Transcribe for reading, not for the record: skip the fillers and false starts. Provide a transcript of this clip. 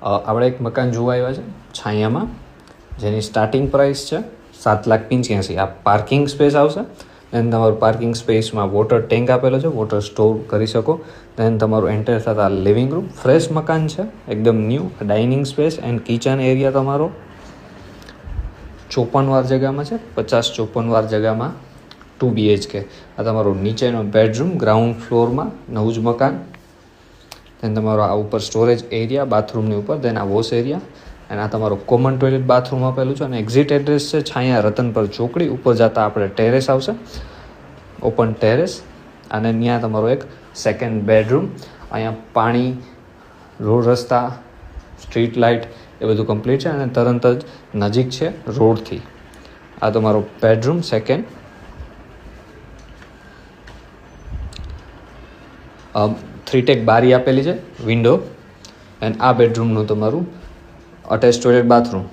આપણે એક મકાન જોવા આવ્યા છે છાયામાં, જેની સ્ટાર્ટિંગ પ્રાઇસ છે 7,85,000. આ પાર્કિંગ સ્પેસ આવશે. દેન તમારું પાર્કિંગ સ્પેસમાં વોટર ટેન્ક આપેલો છે, વોટર સ્ટોર કરી શકો. દેન તમારું એન્ટર થતાં લિવિંગ રૂમ, ફ્રેશ મકાન છે, એકદમ new. Dining space and kitchen area તમારો 54 વાર જગ્યામાં છે, 50-54 વાર જગ્યામાં 2 BHK. આ તમારો નીચેનો બેડરૂમ, ગ્રાઉન્ડ ફ્લોરમાં નવું જ મકાન. દેન તમારો આ ઉપર સ્ટોરેજ એરિયા બાથરૂમની ઉપર, દેન આ વોશ એરિયા, અને આ તમારો કોમન ટોયલેટ બાથરૂમ આપેલું છે. અને એક્ઝિટ એડ્રેસ છે છાયા રતનપર ચોકડી. ઉપર જતાં આપણે ટેરેસ આવશે, ઓપન ટેરેસ, અને ત્યાં તમારો એક સેકન્ડ બેડરૂમ. અહીંયા પાણી, રોડ રસ્તા, સ્ટ્રીટ લાઇટ એ બધું કમ્પ્લીટ છે, અને તરત જ નજીક છે રોડથી. આ તમારો બેડરૂમ સેકન્ડ. 3 ટેક બારી આપેલી છે, વિન્ડો. એન્ડ આ બેડરૂમનું તમારું અટેચ ટોયલેટ બાથરૂમ.